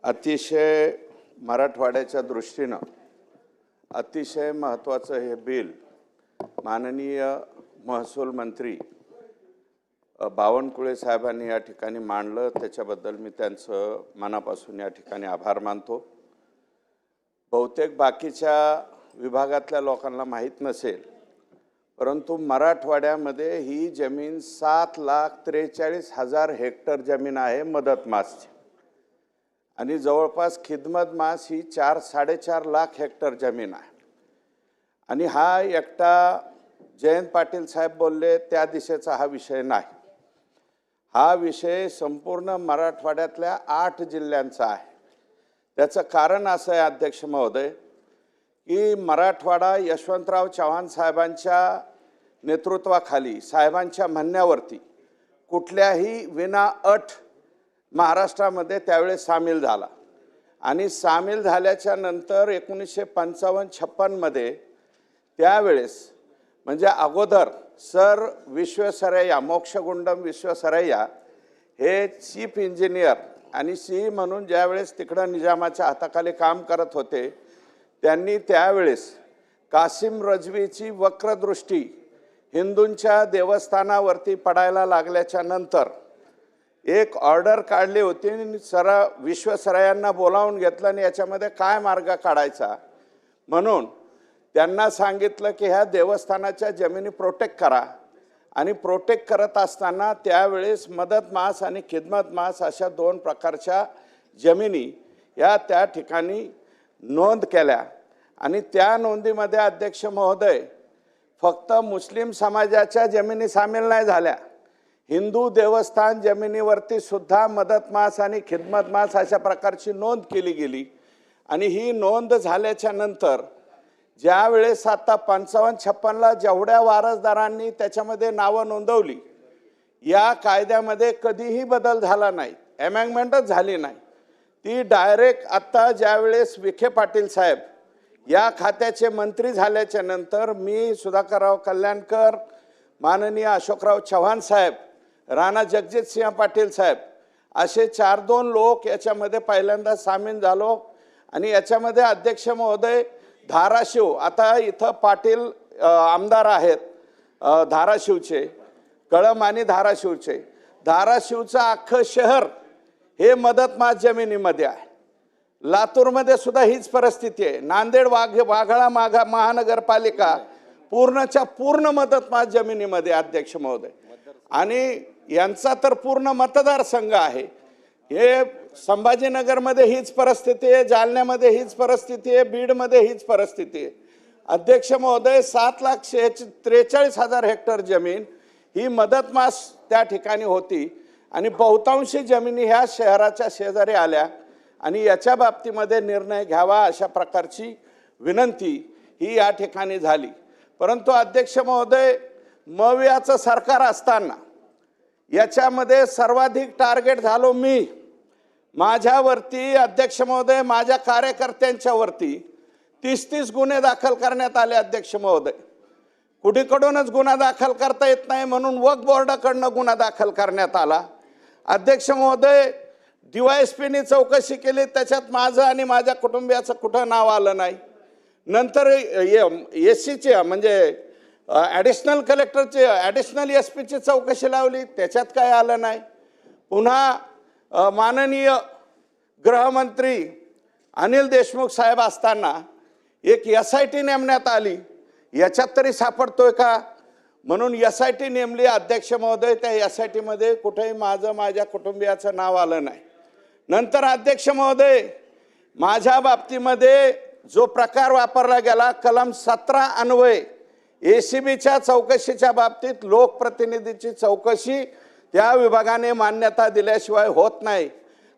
अतिशय मराठवाड्याच्या दृष्टीनं अतिशय महत्त्वाचं हे बिल माननीय महसूल मंत्री बावनकुळे साहेबांनी या ठिकाणी मांडलं। त्याच्याबद्दल मी त्यांचं मनापासून या ठिकाणी आभार मानतो। बहुतेक बाकीच्या विभागातल्या लोकांना माहीत नसेल, परंतु मराठवाड्यामध्ये ही जमीन 7,43,000 हेक्टर जमीन आहे मदत मासची, आणि जवळपास खिदमत मास ही 4-4.5 लाख हेक्टर जमीन आहे। आणि हा एकटा जयंत पाटील साहेब बोलले त्या दिशेचा हा विषय नाही, हा विषय संपूर्ण मराठवाड्यातल्या 8 जिल्ह्यांचा आहे। त्याचं कारण असं आहे अध्यक्ष महोदय की मराठवाडा यशवंतराव चव्हाण साहेबांच्या नेतृत्वाखाली साहेबांच्या म्हणण्यावरती कुठल्याही विना अट महाराष्ट्रामध्ये त्यावेळेस सामील झाला, आणि सामील झाल्याच्या नंतर 1955-56 मध्ये त्यावेळेस म्हणजे अगोदर सर विश्वेश्वरैया मोक्षगुंडम विश्वेश्वरैया हे चीफ इंजिनियर आणि सी म्हणून ज्यावेळेस तिकडं निजामाच्या हाताखाली काम करत होते, त्यांनी त्यावेळेस कासिम रजवीची वक्रदृष्टी हिंदूंच्या देवस्थानावरती पडायला लागल्याच्या नंतर एक ऑर्डर काढली होती आणि विश्वेश्वरैयांना बोलावून घेतलं आणि याच्यामध्ये काय मार्ग काढायचा म्हणून त्यांना सांगितलं की ह्या देवस्थानाच्या जमिनी प्रोटेक्ट करा। आणि प्रोटेक्ट करत असताना त्यावेळेस मदत मास आणि खिदमत मास अशा 2 प्रकारच्या जमिनी या त्या ठिकाणी नोंद केल्या, आणि त्या नोंदीमध्ये अध्यक्ष महोदय फक्त मुस्लिम समाजाच्या जमिनी सामील नाही झाल्या, हिंदू देवस्थान जमिनीवरती सुद्धा मदत मास आणि खिदमत मास अशा प्रकारची नोंद केली गेली। आणि ही नोंद झाल्याच्या नंतर ज्या वेळेस आता 55-56 ला जेवढ्या वारसदारांनी त्याच्यामध्ये नावं नोंदवली, या कायद्यामध्ये कधीही बदल झाला नाही, अमेंडमेंटच झाली नाही। ती डायरेक्ट आता ज्या वेळेस विखे पाटील साहेब या खात्याचे मंत्री झाल्याच्या नंतर मी सुधाकरराव कल्याणकर, माननीय अशोकराव चव्हाण साहेब, राणा जगजितसिंह पाटील साहेब असे 4-2 लोक याच्यामध्ये पहिल्यांदा सामील झालो। आणि याच्यामध्ये अध्यक्ष महोदय धाराशिव, आता इथं पाटील आमदार आहेत धाराशिवचे, कळम आणि धाराशिवचे, धाराशिवचं अख्खं शहर हे मदत मास जमिनीमध्ये आहे। लातूरमध्ये सुद्धा हीच परिस्थिती आहे। नांदेड वाघाळा महानगरपालिका पूर्णच्या पूर्ण मदत मास जमिनीमध्ये अध्यक्ष महोदय, आणि यांचा तर पूर्ण मतदारसंघ आहे। हे संभाजीनगरमध्ये हीच परिस्थिती आहे, जालन्यामध्ये हीच परिस्थिती आहे, बीडमध्ये हीच परिस्थिती आहे। अध्यक्ष महोदय 7,43,000 हेक्टर जमीन ही मदत मास त्या ठिकाणी होती, आणि बहुतांशी जमिनी ह्या शहराच्या शेजारी आल्या, आणि याच्या बाबतीमध्ये निर्णय घ्यावा अशा प्रकारची विनंती ही या ठिकाणी झाली। परंतु अध्यक्ष महोदय मवियाचं सरकार असताना याच्यामध्ये सर्वाधिक टार्गेट झालो मी। माझ्यावरती अध्यक्ष महोदय माझ्या कार्यकर्त्यांच्यावरती 30 गुन्हे दाखल करण्यात आले। अध्यक्ष महोदय कुठेकडूनच गुन्हा दाखल करता येत नाही म्हणून वक्फ बोर्डाकडनं गुन्हा दाखल करण्यात आला। अध्यक्ष महोदय DYSPनी चौकशी केली, त्याच्यात माझं आणि माझ्या कुटुंबियाचं कुठं नाव आलं नाही। नंतर SCची म्हणजे ॲडिशनल कलेक्टरची ॲडिशनल SP ची चौकशी लावली, त्याच्यात काय आलं नाही। पुन्हा माननीय गृहमंत्री अनिल देशमुख साहेब असताना एक SIT नेमण्यात आली, याच्यात तरी सापडतोय का म्हणून SIT नेमली। अध्यक्ष महोदय त्या SIT मध्ये कुठेही माझं माझ्या कुटुंबियाचं नाव आलं नाही। नंतर अध्यक्ष महोदय माझ्या बाबतीमध्ये जो प्रकार वापरला गेला, कलम 17 अन्वये ACBच्या चौकशीच्या बाबतीत लोकप्रतिनिधीची चौकशी त्या विभागाने मान्यता दिल्याशिवाय होत नाही।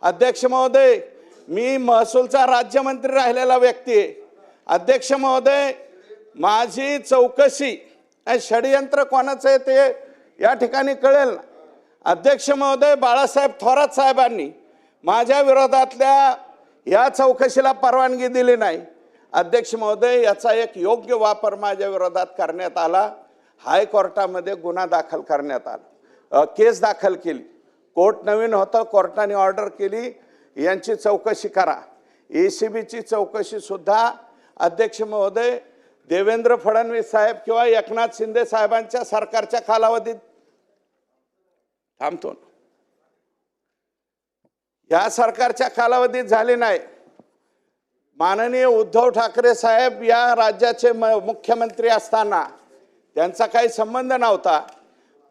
अध्यक्ष महोदय मी महसूलचा राज्यमंत्री राहिलेला व्यक्ती आहे। अध्यक्ष महोदय माझी चौकशी षडयंत्र कोणाचं आहे ते या ठिकाणी कळेल ना। अध्यक्ष महोदय बाळासाहेब थोरात साहेबांनी माझ्या विरोधातल्या या चौकशीला परवानगी दिली नाही। अध्यक्ष महोदय याचा एक योग्य वापर माझ्या विरोधात करण्यात आला, हायकोर्टामध्ये गुन्हा दाखल करण्यात आला, केस दाखल केली। कोर्ट नवीन होतं, कोर्टाने ऑर्डर केली यांची चौकशी करा. ACBची चौकशी सुद्धा अध्यक्ष महोदय देवेंद्र फडणवीस साहेब किंवा एकनाथ शिंदे साहेबांच्या सरकारच्या कालावधीत थांबतो. या सरकारच्या कालावधीत झाली नाही. माननीय उद्धव ठाकरे साहेब या राज्याचे मुख्यमंत्री असताना त्यांचा काही संबंध नव्हता,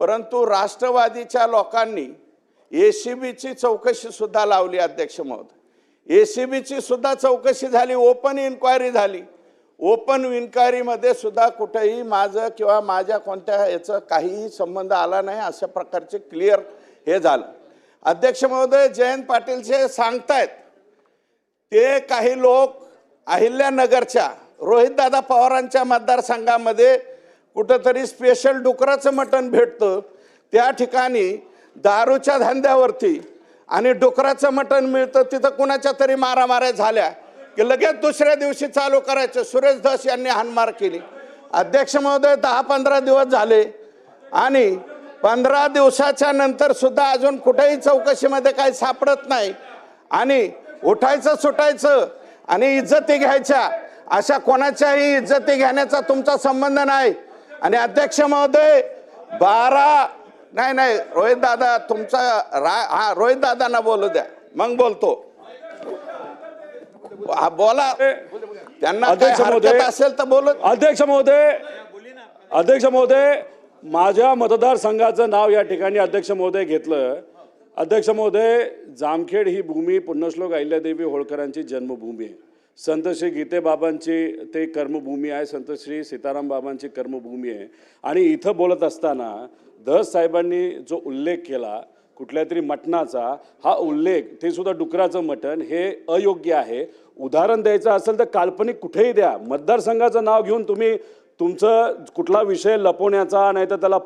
परंतु राष्ट्रवादीच्या लोकांनी ACBची चौकशी सुद्धा लावली. अध्यक्ष महोदय, ACBची सुद्धा चौकशी झाली, ओपन इन्क्वायरी झाली. ओपन इन्क्वायरीमध्ये सुद्धा कुठेही माझं किंवा माझ्या कोणत्या याचा काहीही संबंध आला नाही, अशा प्रकारचे क्लिअर हे झालं. अध्यक्ष महोदय, जयंत पाटील सांगतायत ते काही लोक अहिल्यानगरच्या रोहितदादा पवारांच्या मतदारसंघामध्ये कुठंतरी स्पेशल डुकराचं मटण भेटतं, त्या ठिकाणी दारूच्या धंद्यावरती आणि डुकराचं मटण मिळतं, तिथं कुणाच्या तरी मारामाऱ्या झाल्या की लगेच दुसऱ्या दिवशी चालू करायचं. सुरेश धस यांनी हाणमार केली. अध्यक्ष महोदय, 10-15 दिवस झाले आणि 15 दिवसाच्या नंतर सुद्धा अजून कुठेही चौकशीमध्ये काही सापडत नाही. आणि उठायचं सुटायचं आणि इज्जती घ्यायच्या, अशा कोणाच्याही इज्जती घेण्याचा तुमचा संबंध नाही. आणि अध्यक्ष महोदय, 12 नाही रोहित दादा तुमचा रोहित दादांना बोलू द्या, मग बोलतो. बोला, त्यांना हरकत असेल तर बोलू. अध्यक्ष महोदय, माझ्या मतदारसंघाचं नाव या ठिकाणी अध्यक्ष महोदय घेतलं. अध्यक्ष महोदय, जामखेड ही भूमी पुण्यश्लोक अहिल्यादेवी होळकरांची जन्मभूमी आहे. संत श्री गीते बाबांची ते कर्मभूमी आहे, संत श्री सीताराम बाबांची कर्मभूमी आहे. आणि इथं बोलत असताना धस साहेबांनी जो उल्लेख केला कुठल्या तरी मटणाचा, हा उल्लेख ते सुद्धा डुकराचं मटण, हे अयोग्य आहे. उदाहरण द्यायचं असेल तर काल्पनिक कुठेही द्या. मतदारसंघाचं नाव घेऊन तुम्ही तुमचं कुठला विषय लपवण्याचा नाही तर त्याला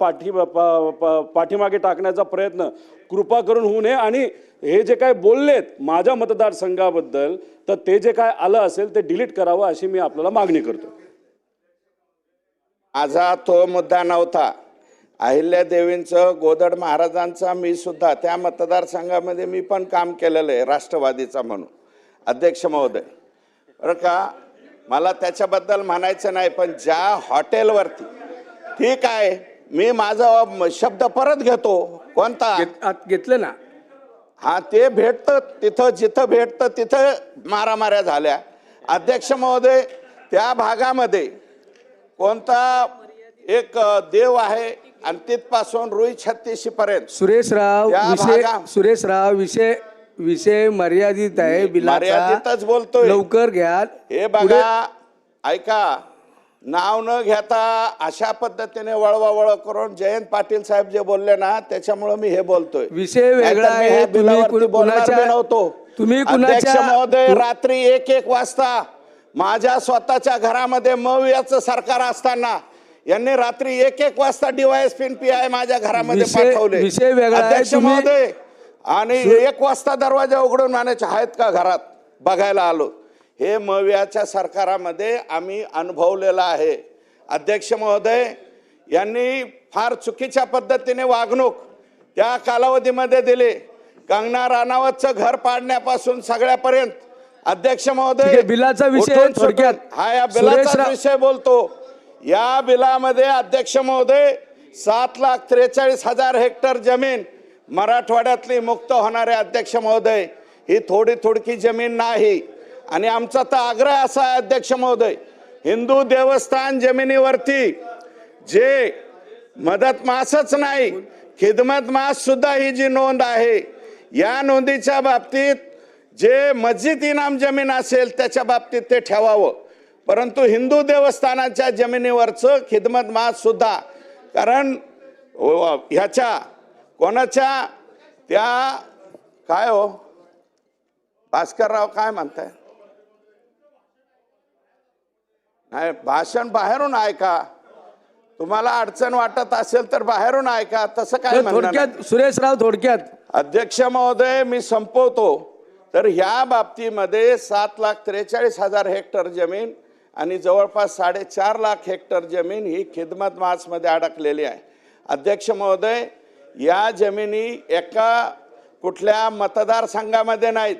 पाठीमागे टाकण्याचा प्रयत्न कृपा करून होऊ नये. आणि हे जे काय बोललेत माझ्या मतदारसंघाबद्दल, तर ते जे काय आलं असेल ते डिलीट करावं अशी मी आपल्याला मागणी करतो. माझा तो मुद्दा नव्हता. अहिल्यादेवींचं, गोदड महाराजांचा मी सुद्धा त्या मतदारसंघामध्ये मी पण काम केलेलं आहे राष्ट्रवादीचा म्हणून. अध्यक्ष महोदय, बरं का, मला त्याच्याबद्दल म्हणायचं नाही, पण ज्या हॉटेलवरती, ठीक आहे, मी माझा शब्द परत घेतो. कोणता घेतलं ना? हा, ते भेटतं तिथं, जिथं भेटतं तिथं मारामाऱ्या झाल्या. अध्यक्ष महोदय, त्या भागामध्ये कोणता एक देव आहे आणि तिथपासून रुई 36 पर्यंत सुरेशराव विषय मर्यादित आहे. मर्यादितच बोलतोय, लवकर घ्या. हे बघा, ऐका, नाव न घेता अशा पद्धतीने वळवावळ करून जयंत पाटील साहेब जे बोलले ना, त्याच्यामुळे मी हे बोलतोय. विषय वेगळा आहे. तुम्ही अध्यक्ष महोदय, रात्री 1-1 वाजता माझ्या स्वतःच्या घरामध्ये मवियाचं सरकार असताना यांनी रात्री 1-1 वाजता DYSP PI माझ्या घरामध्ये पाठवले. विषय वेगळा आहे. अध्यक्ष महोदय, आणि 1 वाजता दरवाजा उघडून आणायचे आहेत का घरात बघायला आलो. हे मवियाच्या सरकारामध्ये आम्ही अनुभवलेलं आहे. अध्यक्ष महोदय, यांनी फार चुकीच्या पद्धतीने वागणूक त्या कालावधीमध्ये दिली. कंगना राणावतचं घर पाडण्यापासून सगळ्यापर्यंत. अध्यक्ष महोदय, बिलाचा विषय थोडक्यात, हा या बिलाचा विषय बोलतो. या बिलामध्ये अध्यक्ष महोदय 7,43,000 हेक्टर जमीन मराठवाड्यातली मुक्त होणारे. अध्यक्ष महोदय, ही थोडकी जमीन नाही. आणि आमचा तर आग्रह असा आहे अध्यक्ष महोदय, हिंदू देवस्थान जमिनीवरती जे मदत मासच नाही, खिदमत मास सुद्धा ही जी नोंद आहे, या नोंदीच्या बाबतीत जे मस्जिद इनाम जमीन असेल त्याच्या बाबतीत ते ठेवावं. परंतु हिंदू देवस्थानाच्या जमिनीवरचं खिदमत मास सुद्धा, कारण ह्याच्या कोणाच्या त्या काय हो भास्करराव काय म्हणताय, नाही भाषण बाहेरून ऐका. तुम्हाला अडचण वाटत असेल तर बाहेरून ऐका. तसं काय थोडक्यात सुरेशराव, थोडक्यात. अध्यक्ष महोदय, मी संपवतो. तर ह्या बाबतीमध्ये 7,43,000 हेक्टर जमीन आणि जवळपास 4.5 लाख हेक्टर जमीन ही खिदमत मासमध्ये अडकलेली आहे. अध्यक्ष महोदय, या जमिनी एका कुठल्या मतदारसंघामध्ये नाहीत,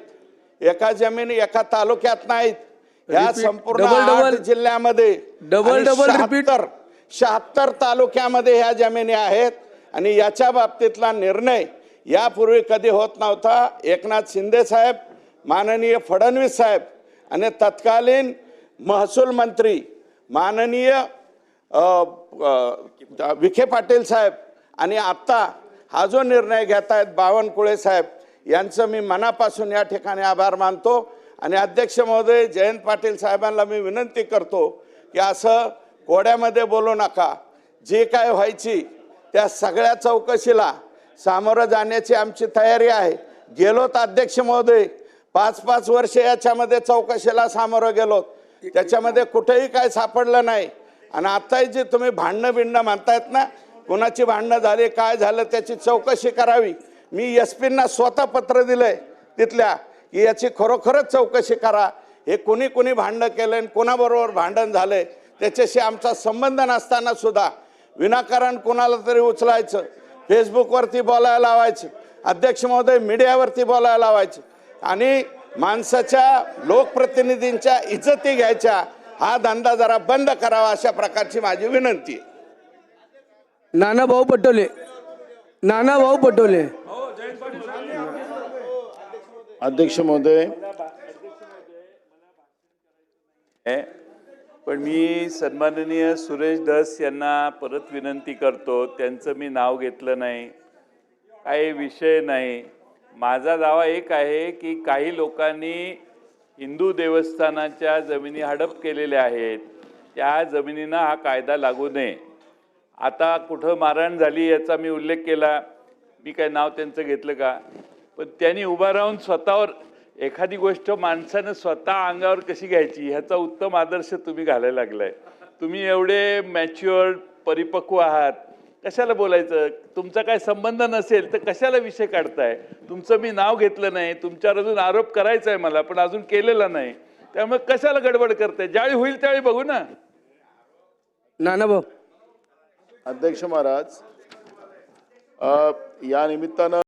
एका जमिनी एका तालुक्यात नाहीत, ह्या Repeat. संपूर्ण Double. 8 जिल्ह्यामध्ये Double repeat. 76 तालुक्यामध्ये ह्या जमिनी आहेत. आणि याच्या बाबतीतला निर्णय यापूर्वी कधी होत नव्हता. एकनाथ शिंदे साहेब, माननीय फडणवीस साहेब आणि तत्कालीन महसूल मंत्री माननीय विखे पाटील साहेब आणि आत्ता हा जो निर्णय घेत आहेत बावनकुळे साहेब, यांचं मी मनापासून या ठिकाणी आभार मानतो. आणि अध्यक्ष महोदय जयंत पाटील साहेबांना मी विनंती करतो की असं कोड्यामध्ये बोलू नका. जे काय व्हायची त्या सगळ्या चौकशीला सामोरं जाण्याची आमची तयारी आहे. गेलोत अध्यक्ष महोदय, 5-5 वर्ष याच्यामध्ये चौकशीला सामोरं गेलोत, त्याच्यामध्ये कुठेही काय सापडलं नाही. आणि आत्ताही जे तुम्ही भांडणं बिंडणं म्हणतायत ना, कोणाची भांडणं झाली काय झालं त्याची चौकशी करावी. मी SP-ना स्वतः पत्र दिलंय तिथल्या की याची खरोखरच चौकशी करा. हे कोणी भांडणं केलं, कोणाबरोबर भांडण झालंय त्याच्याशी आमचा संबंध नसताना सुद्धा विनाकारण कोणाला तरी उचलायचं, फेसबुकवरती बोलायला लावायचं, अध्यक्ष महोदय मीडियावरती बोलायला लावायचं आणि माणसाच्या लोकप्रतिनिधींच्या इज्जती घ्यायच्या, हा धंदा जरा बंद करावा अशा प्रकारची माझी विनंती आहे. नानाभाऊ पटोले. अध्यक्ष महोदय, पण मी सन्माननीय सुरेश धस यांना परत विनंती करतो, त्यांचं मी नाव घेतलं नाही, काही विषय नाही. माझा दावा एक आहे की काही लोकांनी हिंदू देवस्थानाच्या जमिनी हडप केलेल्या आहेत, त्या जमिनींना हा कायदा लागू नये. आता कुठं मारहाण झाली याचा मी उल्लेख केला, मी काय नाव त्यांचं घेतलं का, पण त्यांनी उभा राहून स्वतःवर एखादी गोष्ट माणसानं स्वतः अंगावर कशी घ्यायची ह्याचा उत्तम आदर्श तुम्ही घालायला लागलाय. तुम्ही एवढे मॅच्युअर्ड परिपक्व आहात, कशाला बोलायचं? तुमचा काय संबंध नसेल तर कशाला विषय काढताय? तुमचं मी नाव घेतलं नाही, तुमच्यावर अजून आरोप करायचा आहे मला, पण अजून केलेला नाही, त्यामुळे कशाला गडबड करताय? ज्यावेळी होईल त्यावेळी बघू ना. नानाभाऊ. अध्यक्ष महाराज, या निमित्तानं